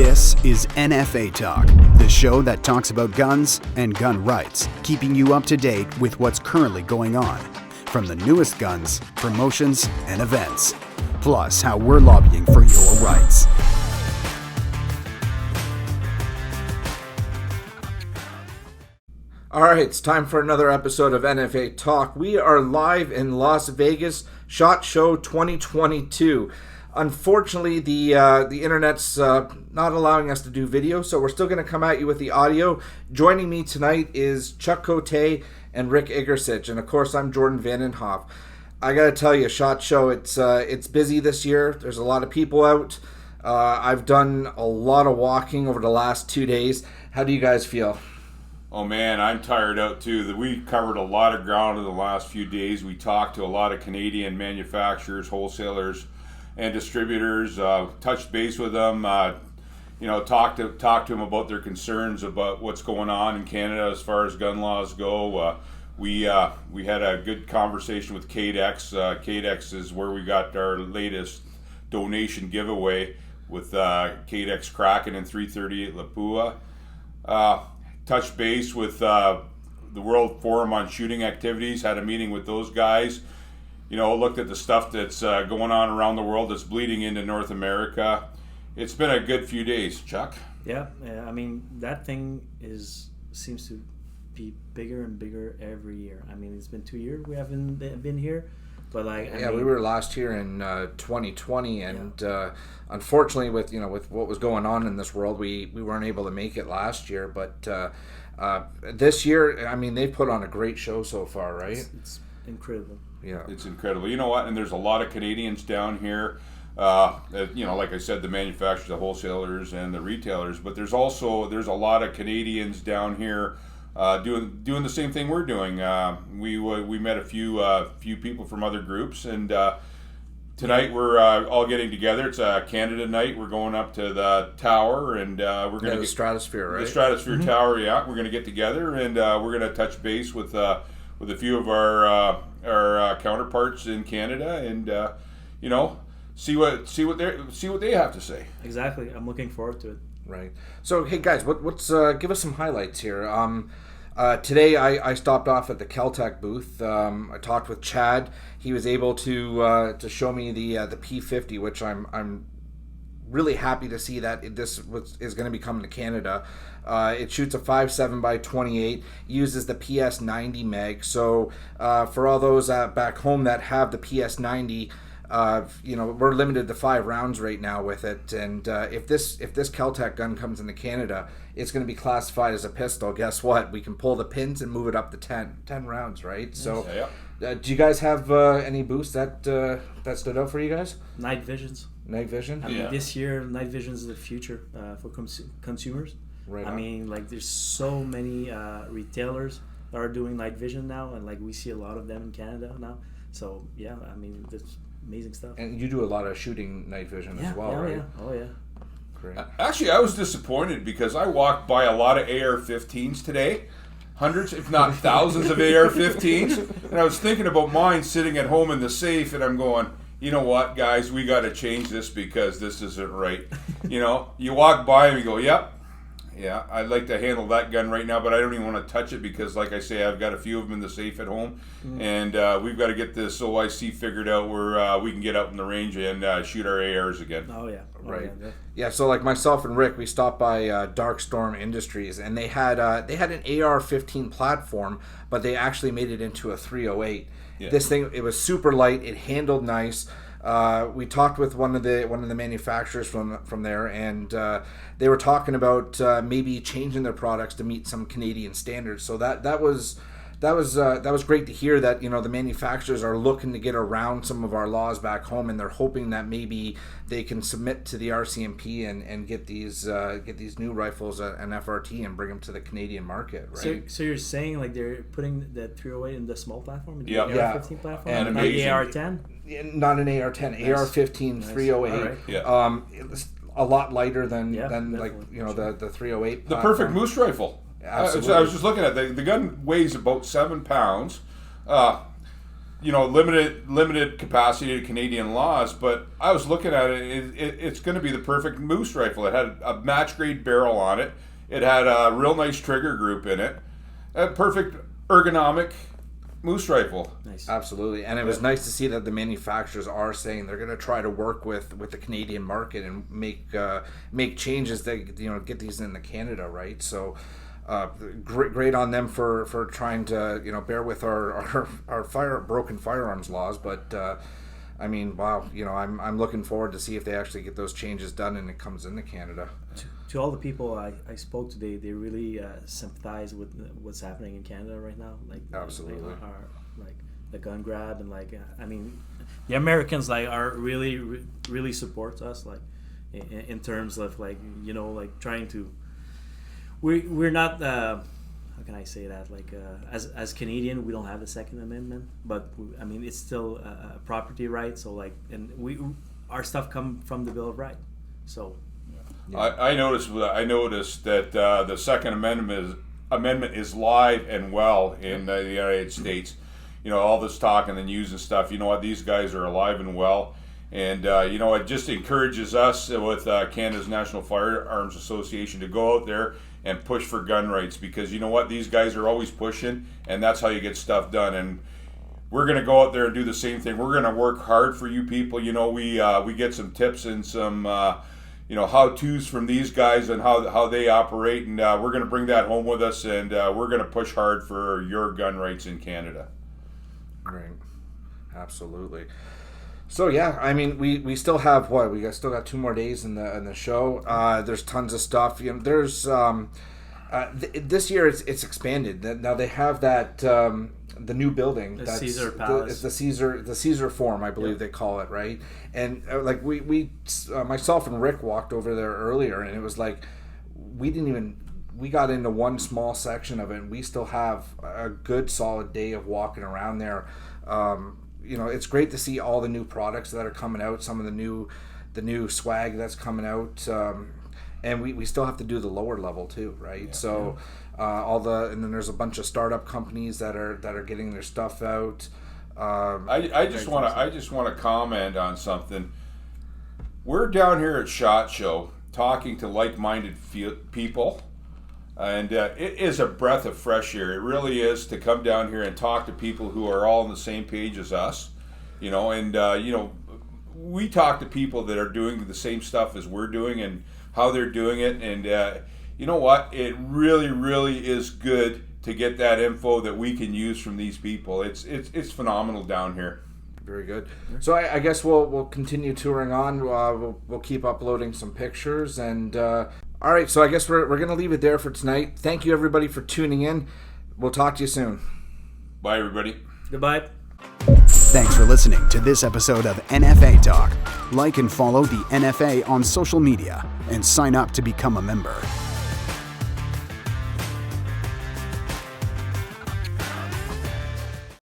This is NFA Talk, the show that talks about guns and gun rights, keeping you up to date with what's currently going on, from the newest guns, promotions, and events, plus how we're lobbying for your rights. All right, it's time for another episode of NFA Talk. We are live in Las Vegas, SHOT Show 2022. Unfortunately, the internet's not allowing us to do video, so we're still going to come at you with the audio. Joining me tonight is Chuck Cote and Rick Igercich, and of course, I'm Jordan Vandenhoff. I got to tell you, SHOT Show, it's busy this year. There's a lot of people out. I've done a lot of walking over the last 2 days. How do you guys feel? Oh man, I'm tired out too. We covered a lot of ground in the last few days. We talked to a lot of Canadian manufacturers, wholesalers, and distributors. Touched base with them. Talked to them about their concerns about what's going on in Canada as far as gun laws go. We had a good conversation with Cadex. Cadex is where we got our latest donation giveaway with Cadex Kraken and 338 Lapua. Touched base with the World Forum on Shooting Activities, had a meeting with those guys, looked at the stuff that's going on around the world that's bleeding into North America. It's been a good few days, Chuck. Yeah, I mean, that thing seems to be bigger and bigger every year. I mean, it's been 2 years we haven't been here. But we were last year in 2020, and unfortunately, with what was going on in this world, we weren't able to make it last year. But this year, I mean, they've put on a great show so far, right? It's incredible. Yeah, it's incredible. You know what? And there's a lot of Canadians down here. Like I said, the manufacturers, the wholesalers, and the retailers. But there's a lot of Canadians down here. Doing the same thing we're doing. We met a few people from other groups, and tonight we're all getting together. It's Canada night. We're going up to the tower, and we're going to the Stratosphere, right? The Stratosphere Tower. Yeah, we're going to get together, and we're going to touch base with a few of our counterparts in Canada, and see what they have to say. Exactly. I'm looking forward to it. Right. So, hey guys, what's give us some highlights here. Today I stopped off at the Keltec booth. I talked with Chad. He was able to show me the P50, which I'm really happy to see that is going to be coming to Canada. It shoots a 5.7 by 28, uses the PS90 mag. So for all those back home that have the PS90. We're limited to 5 rounds right now with it, and if this Keltec gun comes into Canada, it's going to be classified as a pistol. Guess what? We can pull the pins and move it up to 10 rounds, right? Yes. So, do you guys have any boosts that stood out for you guys? Night visions. Night vision. I mean, this year, night vision is the future for consumers. Right. I mean, there's so many retailers that are doing night vision now, and we see a lot of them in Canada now. So yeah, I mean, that's amazing stuff. And you do a lot of shooting night vision as well, right? Yeah. Oh, yeah. Great. Actually, I was disappointed because I walked by a lot of AR-15s today. Hundreds, if not thousands of AR-15s. And I was thinking about mine sitting at home in the safe, and I'm going, you know what, guys, we got to change this because this isn't right. You walk by and you go, yep. Yeah, I'd like to handle that gun right now, but I don't even want to touch it because, like I say, I've got a few of them in the safe at home, and we've got to get this OIC figured out where we can get out in the range and shoot our ARs again. Oh, yeah. Right. Yeah, so like myself and Rick, we stopped by Dark Storm Industries, and they had an AR-15 platform, but they actually made it into a 308. Yeah. This thing, it was super light. It handled nice. We talked with one of the manufacturers from there, and they were talking about maybe changing their products to meet some Canadian standards. So that was great to hear that the manufacturers are looking to get around some of our laws back home, and they're hoping that maybe they can submit to the RCMP and get these new rifles an FRT and bring them to the Canadian market, right? So you're saying they're putting the 308 in the small platform, the AR-15 platform, and not the AR-10? Not an AR-10, nice. AR-15 nice. 308. Right. Yeah. It's a lot lighter than the 308. The perfect moose rifle. Absolutely. I was just looking at the gun weighs about 7 pounds. limited capacity to Canadian laws, but I was looking at it. It's going to be the perfect moose rifle. It had a match grade barrel on it. It had a real nice trigger group in it. A perfect ergonomic moose rifle. Nice. Absolutely, and it was nice to see that the manufacturers are saying they're going to try to work with the Canadian market and make changes that get these into Canada, right? So. Great on them for trying to bear with our broken firearms laws, but I mean, wow, I'm looking forward to see if they actually get those changes done and it comes into Canada. To all the people I spoke today, they really sympathize with what's happening in Canada right now. Like absolutely, like the gun grab and I mean, the Americans are really support us in terms of trying to. We're not. How can I say that? As Canadian, we don't have the Second Amendment, but I mean it's still a property right. So and our stuff come from the Bill of Rights. So. Yeah. I noticed that the Second Amendment is live and well in the United States. All this talk in the news and stuff. You know what? These guys are alive and well. And, it just encourages us with Canada's National Firearms Association to go out there and push for gun rights, because you know what? These guys are always pushing, and that's how you get stuff done. And we're going to go out there and do the same thing. We're going to work hard for you people. We get some tips and some, how-tos from these guys and how they operate, and we're going to bring that home with us, and we're going to push hard for your gun rights in Canada. Right. Absolutely. So yeah, I mean, we still have still got 2 more days in the show. There's tons of stuff. There's this year it's expanded. Now they have that the new building. The Caesar Palace. The Caesar Forum, I believe they call it, right? And we myself and Rick walked over there earlier, and it was like we got into one small section of it, and we still have a good solid day of walking around there. It's great to see all the new products that are coming out, some of the new swag that's coming out, and we still have to do the lower level too, right? Yeah. So and then there's a bunch of startup companies that are getting their stuff out. I just want to comment on something. We're down here at SHOT Show talking to like-minded people. And it is a breath of fresh air. It really is, to come down here and talk to people who are all on the same page as us, and we talk to people that are doing the same stuff as we're doing and how they're doing it. And you know what? It really, really is good to get that info that we can use from these people. It's phenomenal down here. Very good. So I guess we'll continue touring on. We'll keep uploading some pictures and. All right, so I guess we're going to leave it there for tonight. Thank you, everybody, for tuning in. We'll talk to you soon. Bye, everybody. Goodbye. Thanks for listening to this episode of NFA Talk. Like and follow the NFA on social media and sign up to become a member.